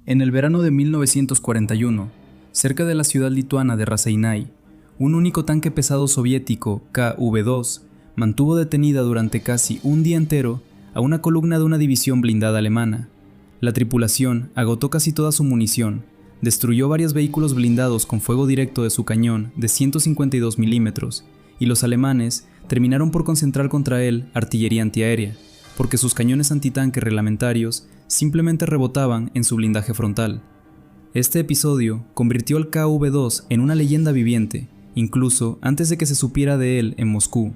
En el verano de 1941, cerca de la ciudad lituana de Raseiniai, un único tanque pesado soviético, KV-2, mantuvo detenida durante casi un día entero a una columna de una división blindada alemana. La tripulación agotó casi toda su munición, destruyó varios vehículos blindados con fuego directo de su cañón de 152 milímetros, y los alemanes terminaron por concentrar contra él artillería antiaérea, porque sus cañones antitanque reglamentarios simplemente rebotaban en su blindaje frontal. Este episodio convirtió al KV-2 en una leyenda viviente, incluso antes de que se supiera de él en Moscú.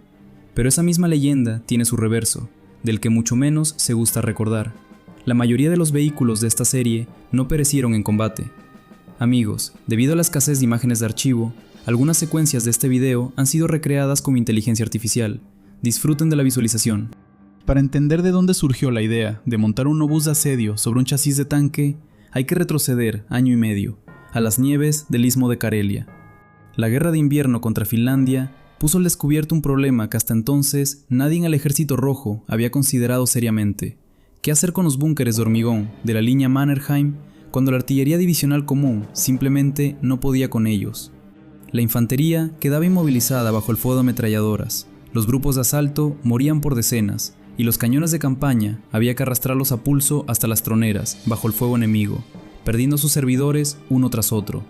Pero esa misma leyenda tiene su reverso, del que mucho menos se gusta recordar. La mayoría de los vehículos de esta serie no perecieron en combate. Amigos, debido a la escasez de imágenes de archivo, algunas secuencias de este video han sido recreadas con inteligencia artificial. Disfruten de la visualización. Para entender de dónde surgió la idea de montar un obús de asedio sobre un chasis de tanque, hay que retroceder año y medio, a las nieves del Istmo de Karelia. La guerra de invierno contra Finlandia puso al descubierto un problema que hasta entonces nadie en el Ejército Rojo había considerado seriamente. ¿Qué hacer con los búnkeres de hormigón de la línea Mannerheim cuando la artillería divisional común simplemente no podía con ellos? La infantería quedaba inmovilizada bajo el fuego de ametralladoras, los grupos de asalto morían por decenas, y los cañones de campaña había que arrastrarlos a pulso hasta las troneras, bajo el fuego enemigo, perdiendo sus servidores uno tras otro.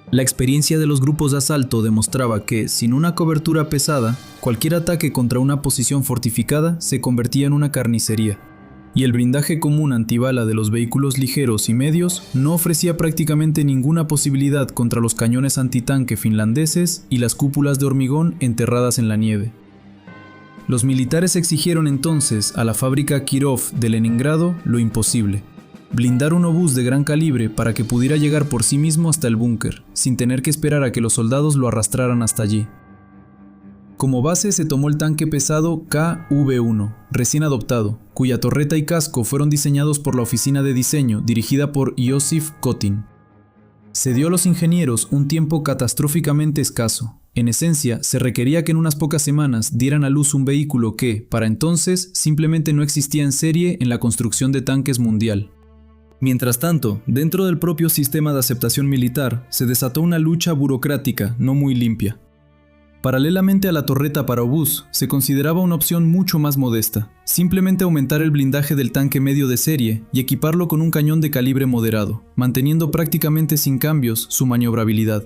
La experiencia de los grupos de asalto demostraba que, sin una cobertura pesada, cualquier ataque contra una posición fortificada se convertía en una carnicería. Y el blindaje común antibala de los vehículos ligeros y medios no ofrecía prácticamente ninguna posibilidad contra los cañones antitanque finlandeses y las cúpulas de hormigón enterradas en la nieve. Los militares exigieron entonces a la fábrica Kirov de Leningrado lo imposible: blindar un obús de gran calibre para que pudiera llegar por sí mismo hasta el búnker, sin tener que esperar a que los soldados lo arrastraran hasta allí. Como base se tomó el tanque pesado KV-1, recién adoptado, cuya torreta y casco fueron diseñados por la oficina de diseño dirigida por Iosif Kotin. Se dio a los ingenieros un tiempo catastróficamente escaso. En esencia, se requería que en unas pocas semanas dieran a luz un vehículo que, para entonces, simplemente no existía en serie en la construcción de tanques mundial. Mientras tanto, dentro del propio sistema de aceptación militar, se desató una lucha burocrática no muy limpia. Paralelamente a la torreta para obús, se consideraba una opción mucho más modesta: simplemente aumentar el blindaje del tanque medio de serie y equiparlo con un cañón de calibre moderado, manteniendo prácticamente sin cambios su maniobrabilidad.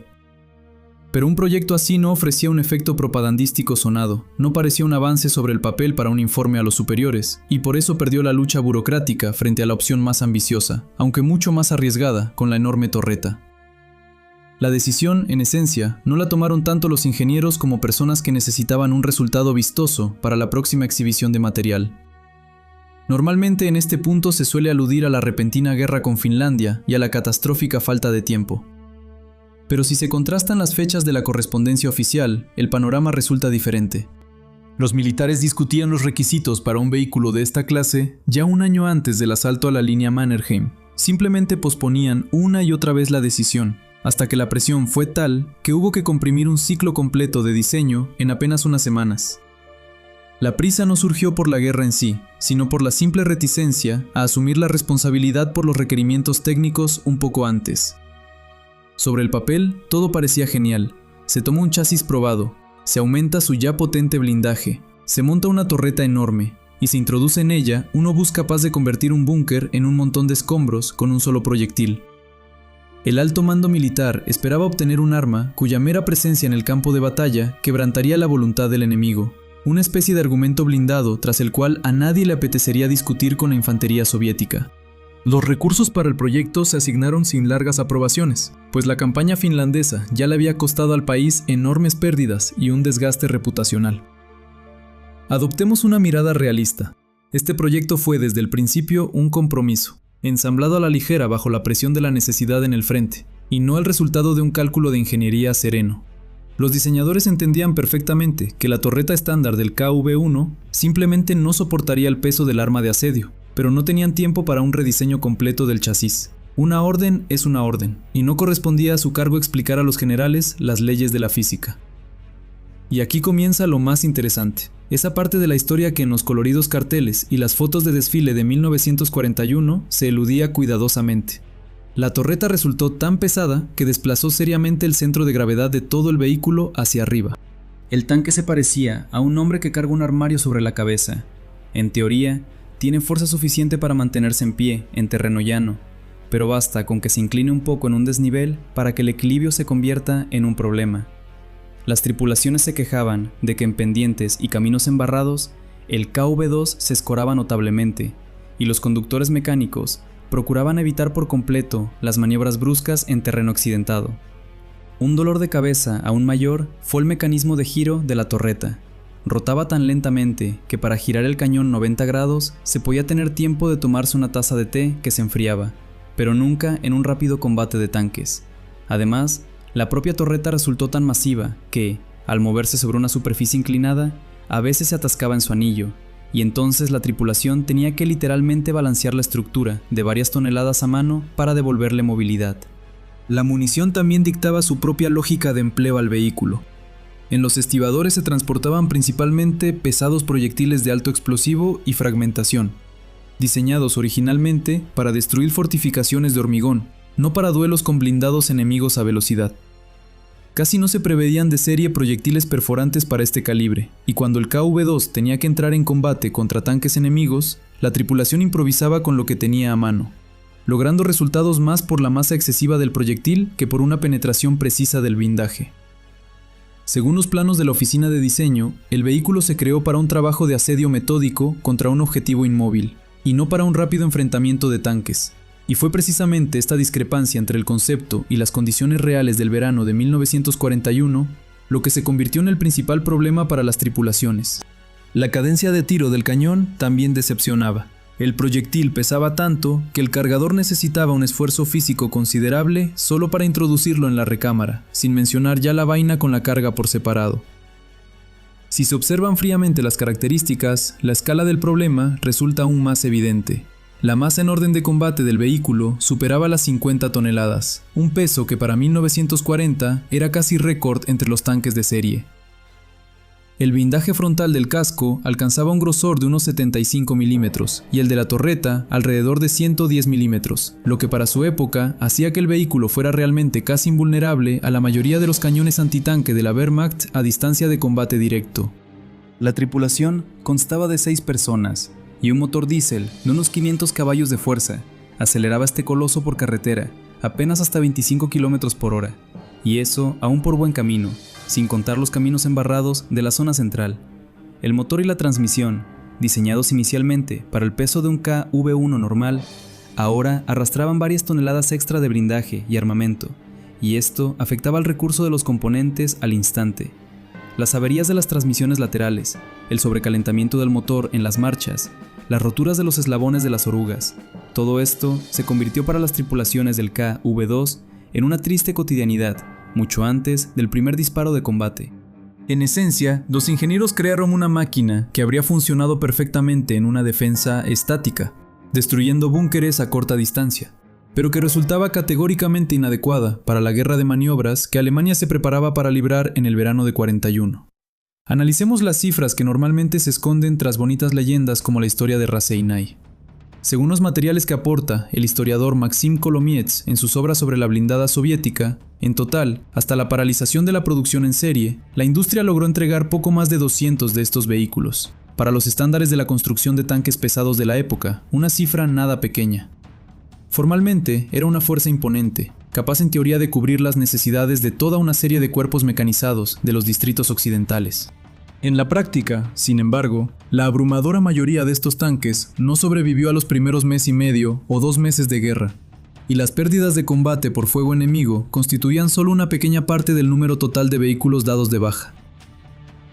Pero un proyecto así no ofrecía un efecto propagandístico sonado, no parecía un avance sobre el papel para un informe a los superiores, y por eso perdió la lucha burocrática frente a la opción más ambiciosa, aunque mucho más arriesgada, con la enorme torreta. La decisión, en esencia, no la tomaron tanto los ingenieros como personas que necesitaban un resultado vistoso para la próxima exhibición de material. Normalmente en este punto se suele aludir a la repentina guerra con Finlandia y a la catastrófica falta de tiempo. Pero si se contrastan las fechas de la correspondencia oficial, el panorama resulta diferente. Los militares discutían los requisitos para un vehículo de esta clase ya un año antes del asalto a la línea Mannerheim. Simplemente posponían una y otra vez la decisión, hasta que la presión fue tal que hubo que comprimir un ciclo completo de diseño en apenas unas semanas. La prisa no surgió por la guerra en sí, sino por la simple reticencia a asumir la responsabilidad por los requerimientos técnicos un poco antes. Sobre el papel, todo parecía genial. Se toma un chasis probado, se aumenta su ya potente blindaje, se monta una torreta enorme, y se introduce en ella un obús capaz de convertir un búnker en un montón de escombros con un solo proyectil. El alto mando militar esperaba obtener un arma cuya mera presencia en el campo de batalla quebrantaría la voluntad del enemigo, una especie de argumento blindado tras el cual a nadie le apetecería discutir con la infantería soviética. Los recursos para el proyecto se asignaron sin largas aprobaciones, pues la campaña finlandesa ya le había costado al país enormes pérdidas y un desgaste reputacional. Adoptemos una mirada realista. Este proyecto fue desde el principio un compromiso, ensamblado a la ligera bajo la presión de la necesidad en el frente, y no el resultado de un cálculo de ingeniería sereno. Los diseñadores entendían perfectamente que la torreta estándar del KV-1 simplemente no soportaría el peso del arma de asedio, pero no tenían tiempo para un rediseño completo del chasis. Una orden es una orden, y no correspondía a su cargo explicar a los generales las leyes de la física. Y aquí comienza lo más interesante, esa parte de la historia que en los coloridos carteles y las fotos de desfile de 1941 se eludía cuidadosamente. La torreta resultó tan pesada que desplazó seriamente el centro de gravedad de todo el vehículo hacia arriba. El tanque se parecía a un hombre que carga un armario sobre la cabeza. En teoría, tiene fuerza suficiente para mantenerse en pie, en terreno llano, pero basta con que se incline un poco en un desnivel para que el equilibrio se convierta en un problema. Las tripulaciones se quejaban de que en pendientes y caminos embarrados, el KV-2 se escoraba notablemente, y los conductores mecánicos procuraban evitar por completo las maniobras bruscas en terreno accidentado. Un dolor de cabeza aún mayor fue el mecanismo de giro de la torreta. Rotaba tan lentamente que para girar el cañón 90 grados se podía tener tiempo de tomarse una taza de té que se enfriaba, pero nunca en un rápido combate de tanques. Además, la propia torreta resultó tan masiva que, al moverse sobre una superficie inclinada, a veces se atascaba en su anillo, y entonces la tripulación tenía que literalmente balancear la estructura de varias toneladas a mano para devolverle movilidad. La munición también dictaba su propia lógica de empleo al vehículo. En los estibadores se transportaban principalmente pesados proyectiles de alto explosivo y fragmentación, diseñados originalmente para destruir fortificaciones de hormigón, no para duelos con blindados enemigos a velocidad. Casi no se preveían de serie proyectiles perforantes para este calibre, y cuando el KV-2 tenía que entrar en combate contra tanques enemigos, la tripulación improvisaba con lo que tenía a mano, logrando resultados más por la masa excesiva del proyectil que por una penetración precisa del blindaje. Según los planos de la oficina de diseño, el vehículo se creó para un trabajo de asedio metódico contra un objetivo inmóvil, y no para un rápido enfrentamiento de tanques. Y fue precisamente esta discrepancia entre el concepto y las condiciones reales del verano de 1941 lo que se convirtió en el principal problema para las tripulaciones. La cadencia de tiro del cañón también decepcionaba. El proyectil pesaba tanto que el cargador necesitaba un esfuerzo físico considerable solo para introducirlo en la recámara, sin mencionar ya la vaina con la carga por separado. Si se observan fríamente las características, la escala del problema resulta aún más evidente. La masa en orden de combate del vehículo superaba las 50 toneladas, un peso que para 1940 era casi récord entre los tanques de serie. El blindaje frontal del casco alcanzaba un grosor de unos 75 milímetros y el de la torreta alrededor de 110 milímetros, lo que para su época hacía que el vehículo fuera realmente casi invulnerable a la mayoría de los cañones antitanque de la Wehrmacht a distancia de combate directo. La tripulación constaba de 6 personas, y un motor diésel de unos 500 caballos de fuerza aceleraba este coloso por carretera, apenas hasta 25 km por hora, y eso aún por buen camino, sin contar los caminos embarrados de la zona central. El motor y la transmisión, diseñados inicialmente para el peso de un KV-1 normal, ahora arrastraban varias toneladas extra de blindaje y armamento, y esto afectaba el recurso de los componentes al instante. Las averías de las transmisiones laterales, el sobrecalentamiento del motor en las marchas, las roturas de los eslabones de las orugas, todo esto se convirtió para las tripulaciones del KV-2 en una triste cotidianidad, mucho antes del primer disparo de combate. En esencia, los ingenieros crearon una máquina que habría funcionado perfectamente en una defensa estática, destruyendo búnkeres a corta distancia, pero que resultaba categóricamente inadecuada para la guerra de maniobras que Alemania se preparaba para librar en el verano de 41. Analicemos las cifras que normalmente se esconden tras bonitas leyendas como la historia de Raseiniai. Según los materiales que aporta el historiador Maxim Kolomiets en sus obras sobre la blindada soviética, en total, hasta la paralización de la producción en serie, la industria logró entregar poco más de 200 de estos vehículos. Para los estándares de la construcción de tanques pesados de la época, una cifra nada pequeña. Formalmente, era una fuerza imponente, capaz en teoría de cubrir las necesidades de toda una serie de cuerpos mecanizados de los distritos occidentales. En la práctica, sin embargo, la abrumadora mayoría de estos tanques no sobrevivió a los primeros mes y medio o 2 meses de guerra, y las pérdidas de combate por fuego enemigo constituían solo una pequeña parte del número total de vehículos dados de baja.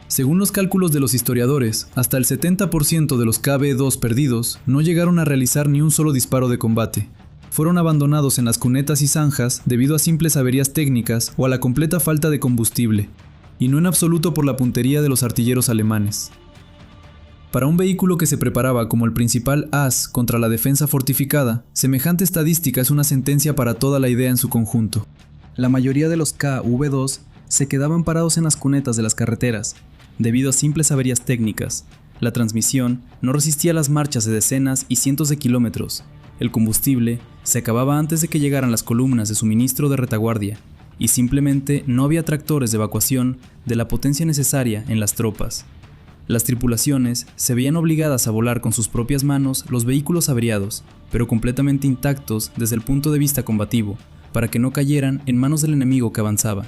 Según los cálculos de los historiadores, hasta el 70% de los KV-2 perdidos no llegaron a realizar ni un solo disparo de combate. Fueron abandonados en las cunetas y zanjas debido a simples averías técnicas o a la completa falta de combustible, y no en absoluto por la puntería de los artilleros alemanes. Para un vehículo que se preparaba como el principal as contra la defensa fortificada, semejante estadística es una sentencia para toda la idea en su conjunto. La mayoría de los KV-2 se quedaban parados en las cunetas de las carreteras, debido a simples averías técnicas. La transmisión no resistía las marchas de decenas y cientos de kilómetros, el combustible Se acababa antes de que llegaran las columnas de suministro de retaguardia, y simplemente no había tractores de evacuación de la potencia necesaria en las tropas. Las tripulaciones se veían obligadas a volar con sus propias manos los vehículos averiados, pero completamente intactos desde el punto de vista combativo, para que no cayeran en manos del enemigo que avanzaba.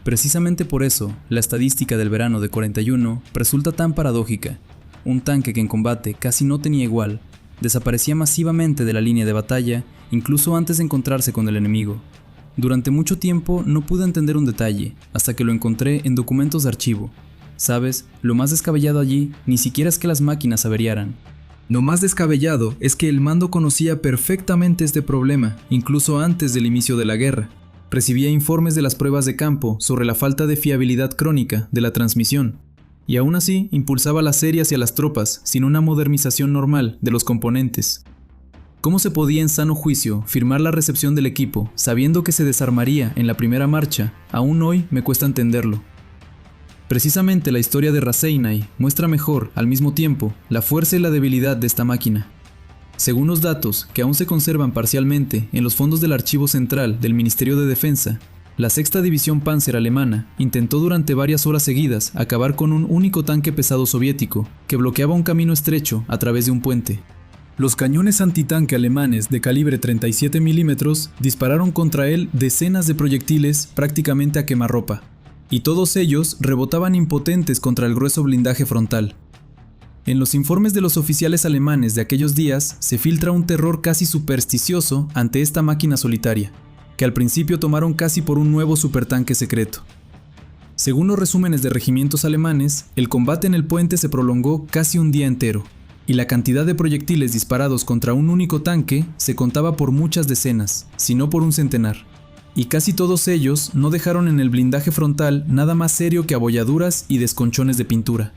Precisamente por eso, la estadística del verano de 41 resulta tan paradójica. Un tanque que en combate casi no tenía igual, desaparecía masivamente de la línea de batalla, incluso antes de encontrarse con el enemigo. Durante mucho tiempo no pude entender un detalle, hasta que lo encontré en documentos de archivo. ¿Sabes? Lo más descabellado allí ni siquiera es que las máquinas averiaran. Lo más descabellado es que el mando conocía perfectamente este problema, incluso antes del inicio de la guerra. Recibía informes de las pruebas de campo sobre la falta de fiabilidad crónica de la transmisión, y aún así impulsaba la serie hacia las tropas sin una modernización normal de los componentes. ¿Cómo se podía en sano juicio firmar la recepción del equipo sabiendo que se desarmaría en la primera marcha? Aún hoy me cuesta entenderlo. Precisamente la historia de Raseiniai muestra mejor, al mismo tiempo, la fuerza y la debilidad de esta máquina. Según los datos, que aún se conservan parcialmente en los fondos del Archivo Central del Ministerio de Defensa, la 6ª División Panzer alemana intentó durante varias horas seguidas acabar con un único tanque pesado soviético que bloqueaba un camino estrecho a través de un puente. Los cañones antitanque alemanes de calibre 37 milímetros dispararon contra él decenas de proyectiles prácticamente a quemarropa, y todos ellos rebotaban impotentes contra el grueso blindaje frontal. En los informes de los oficiales alemanes de aquellos días se filtra un terror casi supersticioso ante esta máquina solitaria, que al principio tomaron casi por un nuevo supertanque secreto. Según los resúmenes de regimientos alemanes, el combate en el puente se prolongó casi un día entero, y la cantidad de proyectiles disparados contra un único tanque se contaba por muchas decenas, si no por un centenar, y casi todos ellos no dejaron en el blindaje frontal nada más serio que abolladuras y desconchones de pintura.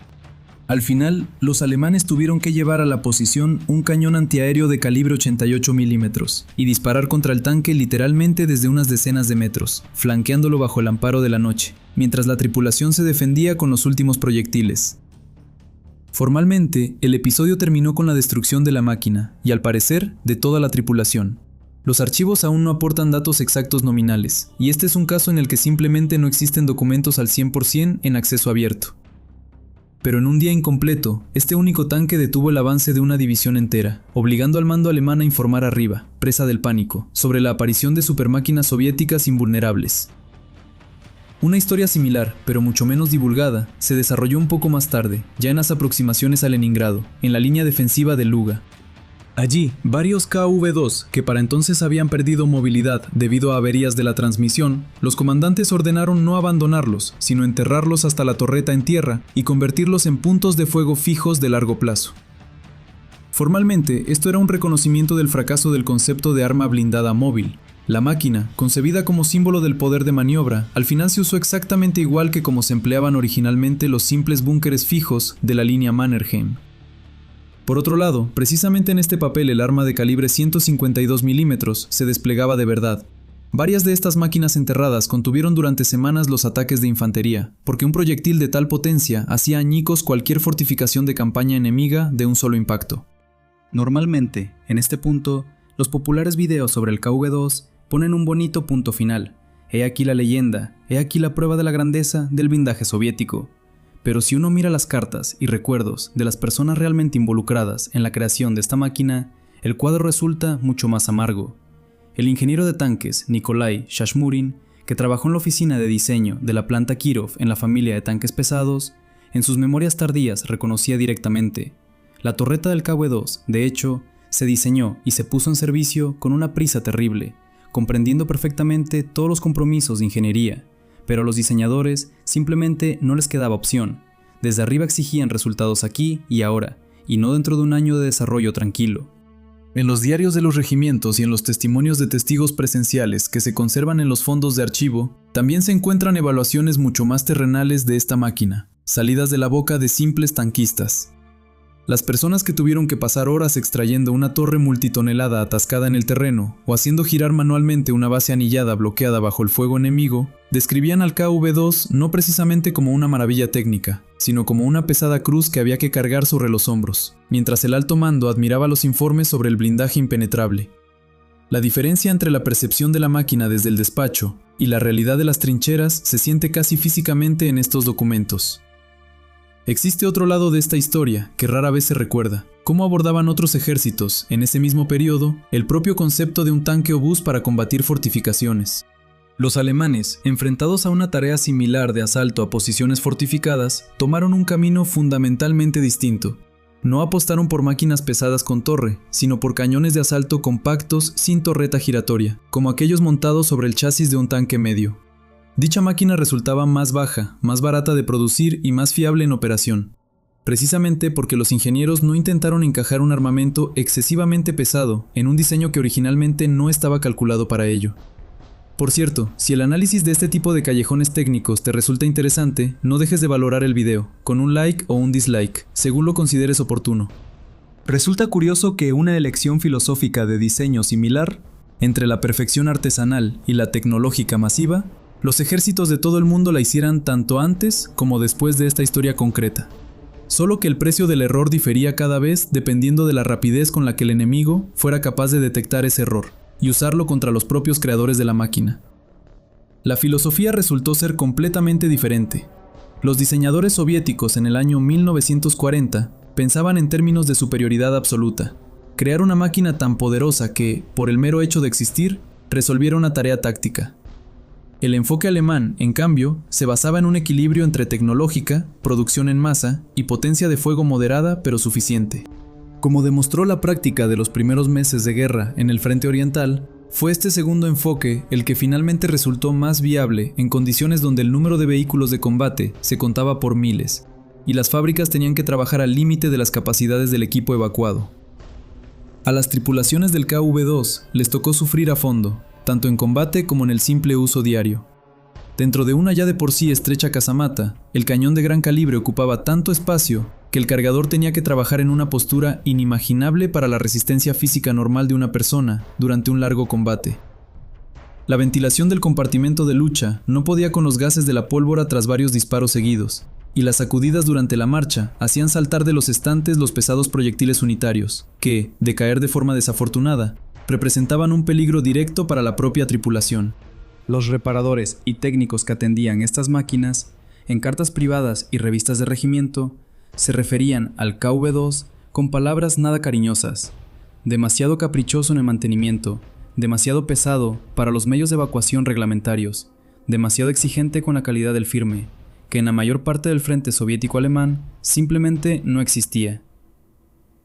Al final, los alemanes tuvieron que llevar a la posición un cañón antiaéreo de calibre 88 milímetros y disparar contra el tanque literalmente desde unas decenas de metros, flanqueándolo bajo el amparo de la noche, mientras la tripulación se defendía con los últimos proyectiles. Formalmente, el episodio terminó con la destrucción de la máquina y, al parecer, de toda la tripulación. Los archivos aún no aportan datos exactos nominales, y este es un caso en el que simplemente no existen documentos al 100% en acceso abierto. Pero en un día incompleto, este único tanque detuvo el avance de una división entera, obligando al mando alemán a informar arriba, presa del pánico, sobre la aparición de supermáquinas soviéticas invulnerables. Una historia similar, pero mucho menos divulgada, se desarrolló un poco más tarde, ya en las aproximaciones a Leningrado, en la línea defensiva de Luga. Allí, varios KV-2, que para entonces habían perdido movilidad debido a averías de la transmisión, los comandantes ordenaron no abandonarlos, sino enterrarlos hasta la torreta en tierra y convertirlos en puntos de fuego fijos de largo plazo. Formalmente, esto era un reconocimiento del fracaso del concepto de arma blindada móvil. La máquina, concebida como símbolo del poder de maniobra, al final se usó exactamente igual que como se empleaban originalmente los simples búnkeres fijos de la línea Mannerheim. Por otro lado, precisamente en este papel el arma de calibre 152 milímetros se desplegaba de verdad. Varias de estas máquinas enterradas contuvieron durante semanas los ataques de infantería, porque un proyectil de tal potencia hacía añicos cualquier fortificación de campaña enemiga de un solo impacto. Normalmente, en este punto, los populares videos sobre el KV-2 ponen un bonito punto final. He aquí la leyenda, he aquí la prueba de la grandeza del blindaje soviético. Pero si uno mira las cartas y recuerdos de las personas realmente involucradas en la creación de esta máquina, el cuadro resulta mucho más amargo. El ingeniero de tanques Nikolai Shashmurin, que trabajó en la oficina de diseño de la planta Kirov en la familia de tanques pesados, en sus memorias tardías reconocía directamente: la torreta del KV-2, de hecho, se diseñó y se puso en servicio con una prisa terrible, comprendiendo perfectamente todos los compromisos de ingeniería, pero a los diseñadores simplemente no les quedaba opción. Desde arriba exigían resultados aquí y ahora, y no dentro de un año de desarrollo tranquilo. En los diarios de los regimientos y en los testimonios de testigos presenciales que se conservan en los fondos de archivo, también se encuentran evaluaciones mucho más terrenales de esta máquina, salidas de la boca de simples tanquistas. Las personas que tuvieron que pasar horas extrayendo una torre multitonelada atascada en el terreno o haciendo girar manualmente una base anillada bloqueada bajo el fuego enemigo, describían al KV-2 no precisamente como una maravilla técnica, sino como una pesada cruz que había que cargar sobre los hombros, mientras el alto mando admiraba los informes sobre el blindaje impenetrable. La diferencia entre la percepción de la máquina desde el despacho y la realidad de las trincheras se siente casi físicamente en estos documentos. Existe otro lado de esta historia que rara vez se recuerda: cómo abordaban otros ejércitos, en ese mismo periodo, el propio concepto de un tanque o bus para combatir fortificaciones. Los alemanes, enfrentados a una tarea similar de asalto a posiciones fortificadas, tomaron un camino fundamentalmente distinto. No apostaron por máquinas pesadas con torre, sino por cañones de asalto compactos sin torreta giratoria, como aquellos montados sobre el chasis de un tanque medio. Dicha máquina resultaba más baja, más barata de producir y más fiable en operación, precisamente porque los ingenieros no intentaron encajar un armamento excesivamente pesado en un diseño que originalmente no estaba calculado para ello. Por cierto, si el análisis de este tipo de callejones técnicos te resulta interesante, no dejes de valorar el video, con un like o un dislike, según lo consideres oportuno. Resulta curioso que una elección filosófica de diseño similar, entre la perfección artesanal y la tecnológica masiva, los ejércitos de todo el mundo la hicieran tanto antes como después de esta historia concreta. Solo que el precio del error difería cada vez dependiendo de la rapidez con la que el enemigo fuera capaz de detectar ese error y usarlo contra los propios creadores de la máquina. La filosofía resultó ser completamente diferente. Los diseñadores soviéticos en el año 1940 pensaban en términos de superioridad absoluta: crear una máquina tan poderosa que, por el mero hecho de existir, resolviera una tarea táctica. El enfoque alemán, en cambio, se basaba en un equilibrio entre tecnológica, producción en masa y potencia de fuego moderada pero suficiente. Como demostró la práctica de los primeros meses de guerra en el frente oriental, fue este segundo enfoque el que finalmente resultó más viable en condiciones donde el número de vehículos de combate se contaba por miles, y las fábricas tenían que trabajar al límite de las capacidades del equipo evacuado. A las tripulaciones del KV-2 les tocó sufrir a fondo, tanto en combate como en el simple uso diario. Dentro de una ya de por sí estrecha casamata, el cañón de gran calibre ocupaba tanto espacio que el cargador tenía que trabajar en una postura inimaginable para la resistencia física normal de una persona durante un largo combate. La ventilación del compartimento de lucha no podía con los gases de la pólvora tras varios disparos seguidos, y las sacudidas durante la marcha hacían saltar de los estantes los pesados proyectiles unitarios, que, de caer de forma desafortunada, representaban un peligro directo para la propia tripulación. Los reparadores y técnicos que atendían estas máquinas, en cartas privadas y revistas de regimiento, se referían al KV-2 con palabras nada cariñosas: demasiado caprichoso en el mantenimiento, demasiado pesado para los medios de evacuación reglamentarios, demasiado exigente con la calidad del firme, que en la mayor parte del frente soviético-alemán simplemente no existía.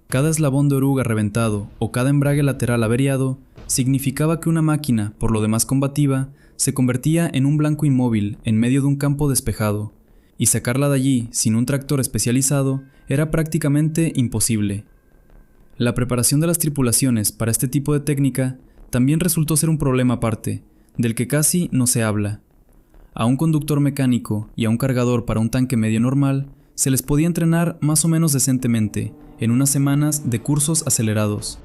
Cada eslabón de oruga reventado o cada embrague lateral averiado significaba que una máquina, por lo demás combativa, se convertía en un blanco inmóvil en medio de un campo despejado, y sacarla de allí sin un tractor especializado era prácticamente imposible. La preparación de las tripulaciones para este tipo de técnica también resultó ser un problema aparte, del que casi no se habla. A un conductor mecánico y a un cargador para un tanque medio normal se les podía entrenar más o menos decentemente en unas semanas de cursos acelerados.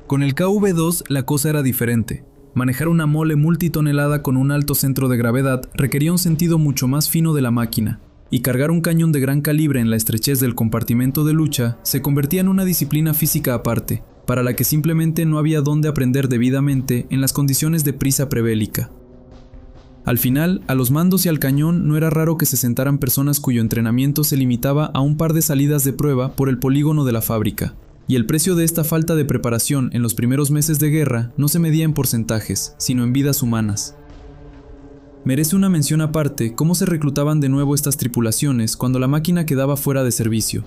Con el KV-2 la cosa era diferente. Manejar una mole multitonelada con un alto centro de gravedad requería un sentido mucho más fino de la máquina, y cargar un cañón de gran calibre en la estrechez del compartimento de lucha se convertía en una disciplina física aparte, para la que simplemente no había dónde aprender debidamente en las condiciones de prisa prebélica. Al final, a los mandos y al cañón no era raro que se sentaran personas cuyo entrenamiento se limitaba a un par de salidas de prueba por el polígono de la fábrica, y el precio de esta falta de preparación en los primeros meses de guerra no se medía en porcentajes, sino en vidas humanas. Merece una mención aparte cómo se reclutaban de nuevo estas tripulaciones cuando la máquina quedaba fuera de servicio.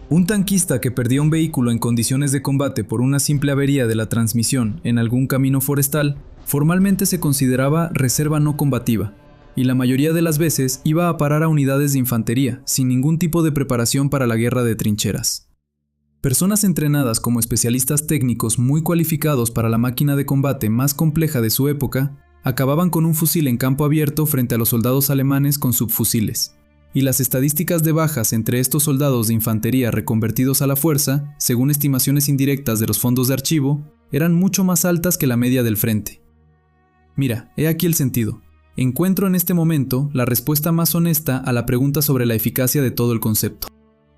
Un tanquista que perdía un vehículo en condiciones de combate por una simple avería de la transmisión en algún camino forestal, formalmente se consideraba reserva no combativa, y la mayoría de las veces iba a parar a unidades de infantería, sin ningún tipo de preparación para la guerra de trincheras. Personas entrenadas como especialistas técnicos muy cualificados para la máquina de combate más compleja de su época, acababan con un fusil en campo abierto frente a los soldados alemanes con subfusiles. Y las estadísticas de bajas entre estos soldados de infantería reconvertidos a la fuerza, según estimaciones indirectas de los fondos de archivo, eran mucho más altas que la media del frente. Mira, he aquí el sentido. Encuentro en este momento la respuesta más honesta a la pregunta sobre la eficacia de todo el concepto.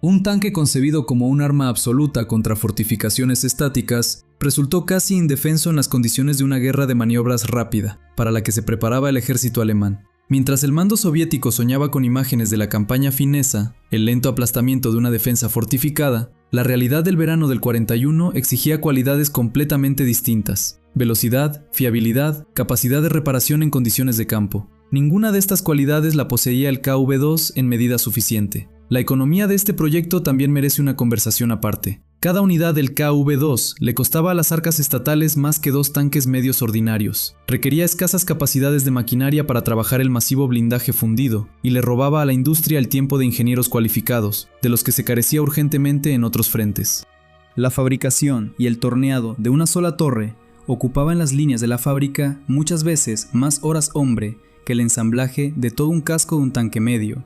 Un tanque concebido como un arma absoluta contra fortificaciones estáticas resultó casi indefenso en las condiciones de una guerra de maniobras rápida, para la que se preparaba el ejército alemán. Mientras el mando soviético soñaba con imágenes de la campaña finesa, el lento aplastamiento de una defensa fortificada, la realidad del verano del 41 exigía cualidades completamente distintas: velocidad, fiabilidad, capacidad de reparación en condiciones de campo. Ninguna de estas cualidades la poseía el KV-2 en medida suficiente. La economía de este proyecto también merece una conversación aparte. Cada unidad del KV-2 le costaba a las arcas estatales más que 2 tanques medios ordinarios. Requería escasas capacidades de maquinaria para trabajar el masivo blindaje fundido, y le robaba a la industria el tiempo de ingenieros cualificados, de los que se carecía urgentemente en otros frentes. La fabricación y el torneado de una sola torre ocupaba en las líneas de la fábrica muchas veces más horas hombre que el ensamblaje de todo un casco de un tanque medio,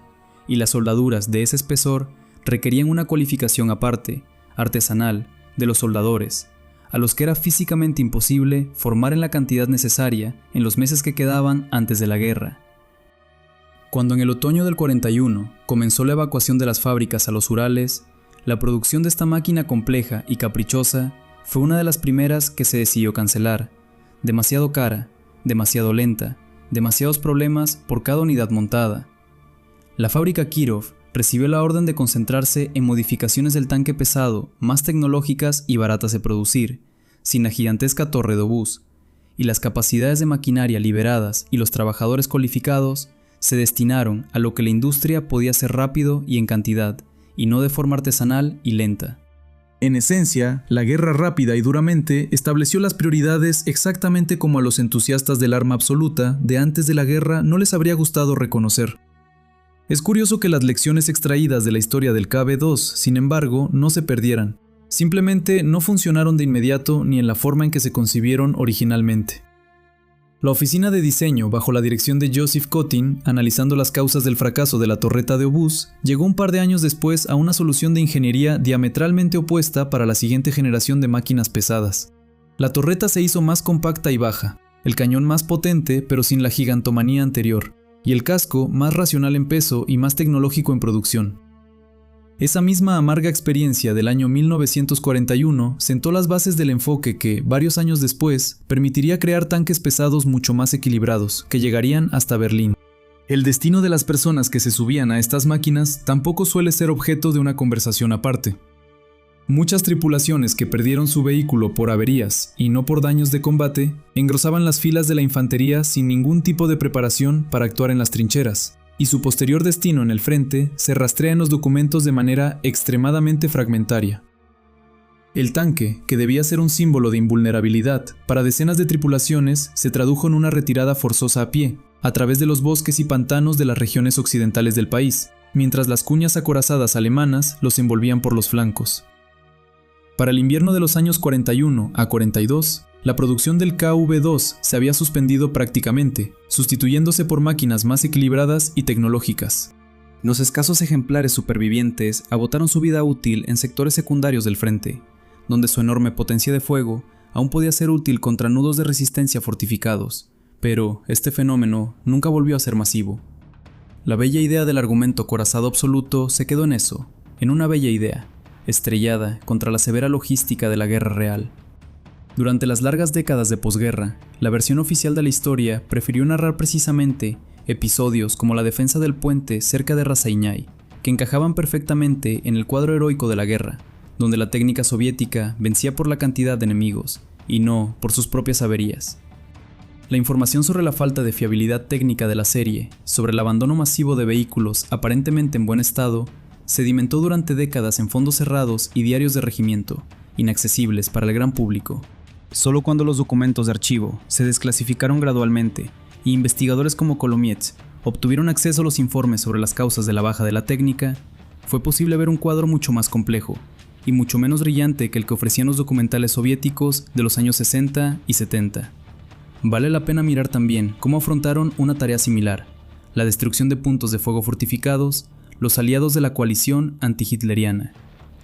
y las soldaduras de ese espesor requerían una cualificación aparte, artesanal, de los soldadores, a los que era físicamente imposible formar en la cantidad necesaria en los meses que quedaban antes de la guerra. Cuando en el otoño del 41 comenzó la evacuación de las fábricas a los Urales, la producción de esta máquina compleja y caprichosa fue una de las primeras que se decidió cancelar. Demasiado cara, demasiado lenta, demasiados problemas por cada unidad montada. La fábrica Kirov recibió la orden de concentrarse en modificaciones del tanque pesado, más tecnológicas y baratas de producir, sin la gigantesca torre de obús, y las capacidades de maquinaria liberadas y los trabajadores cualificados se destinaron a lo que la industria podía hacer rápido y en cantidad, y no de forma artesanal y lenta. En esencia, la guerra rápida y duramente estableció las prioridades exactamente como a los entusiastas del arma absoluta de antes de la guerra no les habría gustado reconocer. Es curioso que las lecciones extraídas de la historia del KV-2, sin embargo, no se perdieran. Simplemente no funcionaron de inmediato ni en la forma en que se concibieron originalmente. La oficina de diseño, bajo la dirección de Joseph Kotin, analizando las causas del fracaso de la torreta de obús, llegó un par de años después a una solución de ingeniería diametralmente opuesta para la siguiente generación de máquinas pesadas. La torreta se hizo más compacta y baja, el cañón más potente pero sin la gigantomanía anterior, y el casco más racional en peso y más tecnológico en producción. Esa misma amarga experiencia del año 1941 sentó las bases del enfoque que, varios años después, permitiría crear tanques pesados mucho más equilibrados, que llegarían hasta Berlín. El destino de las personas que se subían a estas máquinas tampoco suele ser objeto de una conversación aparte. Muchas tripulaciones que perdieron su vehículo por averías y no por daños de combate, engrosaban las filas de la infantería sin ningún tipo de preparación para actuar en las trincheras, y su posterior destino en el frente se rastrea en los documentos de manera extremadamente fragmentaria. El tanque, que debía ser un símbolo de invulnerabilidad para decenas de tripulaciones, se tradujo en una retirada forzosa a pie, a través de los bosques y pantanos de las regiones occidentales del país, mientras las cuñas acorazadas alemanas los envolvían por los flancos. Para el invierno de los años 41 a 42, la producción del KV-2 se había suspendido prácticamente, sustituyéndose por máquinas más equilibradas y tecnológicas. Los escasos ejemplares supervivientes agotaron su vida útil en sectores secundarios del frente, donde su enorme potencia de fuego aún podía ser útil contra nudos de resistencia fortificados, pero este fenómeno nunca volvió a ser masivo. La bella idea del argumento corazado absoluto se quedó en eso, en una bella idea, estrellada contra la severa logística de la guerra real. Durante las largas décadas de posguerra, la versión oficial de la historia prefirió narrar precisamente episodios como la defensa del puente cerca de Rasaiñai, que encajaban perfectamente en el cuadro heroico de la guerra, donde la técnica soviética vencía por la cantidad de enemigos, y no por sus propias averías. La información sobre la falta de fiabilidad técnica de la serie, sobre el abandono masivo de vehículos aparentemente en buen estado, sedimentó durante décadas en fondos cerrados y diarios de regimiento, inaccesibles para el gran público. Solo cuando los documentos de archivo se desclasificaron gradualmente y investigadores como Kolomiets obtuvieron acceso a los informes sobre las causas de la baja de la técnica, fue posible ver un cuadro mucho más complejo y mucho menos brillante que el que ofrecían los documentales soviéticos de los años 60 y 70. Vale la pena mirar también cómo afrontaron una tarea similar, la destrucción de puntos de fuego fortificados, los aliados de la coalición anti-hitleriana.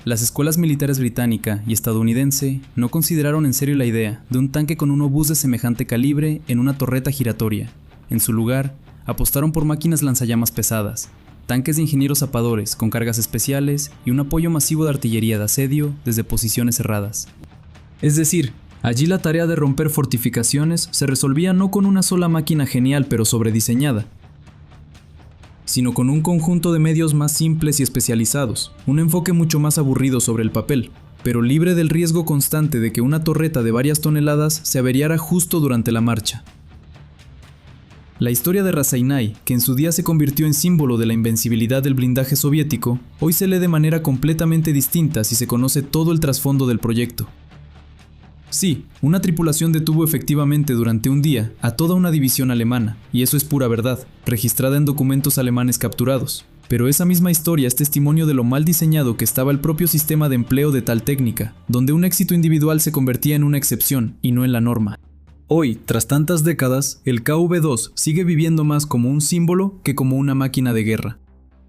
Las escuelas militares británica y estadounidense no consideraron en serio la idea de un tanque con un obús de semejante calibre en una torreta giratoria. En su lugar, apostaron por máquinas lanzallamas pesadas, tanques de ingenieros zapadores con cargas especiales y un apoyo masivo de artillería de asedio desde posiciones cerradas. Es decir, allí la tarea de romper fortificaciones se resolvía no con una sola máquina genial pero sobrediseñada, sino con un conjunto de medios más simples y especializados, un enfoque mucho más aburrido sobre el papel, pero libre del riesgo constante de que una torreta de varias toneladas se averiara justo durante la marcha. La historia de Rasainai, que en su día se convirtió en símbolo de la invencibilidad del blindaje soviético, hoy se lee de manera completamente distinta si se conoce todo el trasfondo del proyecto. Sí, una tripulación detuvo efectivamente durante un día a toda una división alemana, y eso es pura verdad, registrada en documentos alemanes capturados. Pero esa misma historia es testimonio de lo mal diseñado que estaba el propio sistema de empleo de tal técnica, donde un éxito individual se convertía en una excepción y no en la norma. Hoy, tras tantas décadas, el KV-2 sigue viviendo más como un símbolo que como una máquina de guerra.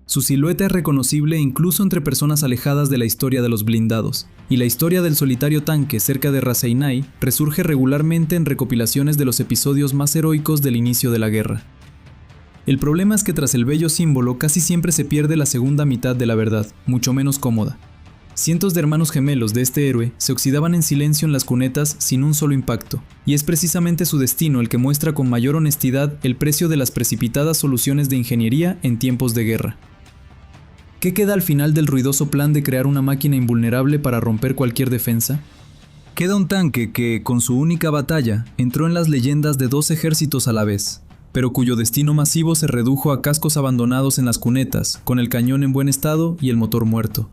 Su silueta es reconocible incluso entre personas alejadas de la historia de los blindados, y la historia del solitario tanque cerca de Rasainai resurge regularmente en recopilaciones de los episodios más heroicos del inicio de la guerra. El problema es que tras el bello símbolo casi siempre se pierde la segunda mitad de la verdad, mucho menos cómoda. Cientos de hermanos gemelos de este héroe se oxidaban en silencio en las cunetas sin un solo impacto, y es precisamente su destino el que muestra con mayor honestidad el precio de las precipitadas soluciones de ingeniería en tiempos de guerra. ¿Qué queda al final del ruidoso plan de crear una máquina invulnerable para romper cualquier defensa? Queda un tanque que, con su única batalla, entró en las leyendas de 2 ejércitos a la vez, pero cuyo destino masivo se redujo a cascos abandonados en las cunetas, con el cañón en buen estado y el motor muerto.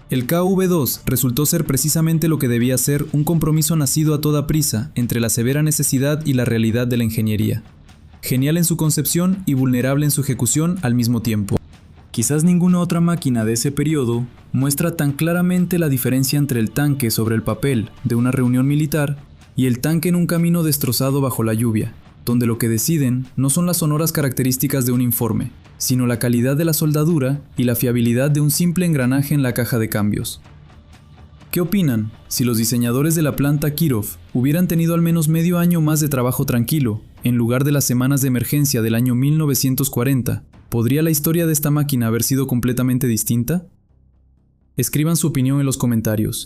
El KV-2 resultó ser precisamente lo que debía ser un compromiso nacido a toda prisa entre la severa necesidad y la realidad de la ingeniería. Genial en su concepción y vulnerable en su ejecución al mismo tiempo. Quizás ninguna otra máquina de ese periodo muestra tan claramente la diferencia entre el tanque sobre el papel de una reunión militar y el tanque en un camino destrozado bajo la lluvia, donde lo que deciden no son las sonoras características de un informe, sino la calidad de la soldadura y la fiabilidad de un simple engranaje en la caja de cambios. ¿Qué opinan si los diseñadores de la planta Kirov hubieran tenido al menos medio año más de trabajo tranquilo, en lugar de las semanas de emergencia del año 1940? ¿Podría la historia de esta máquina haber sido completamente distinta? Escriban su opinión en los comentarios.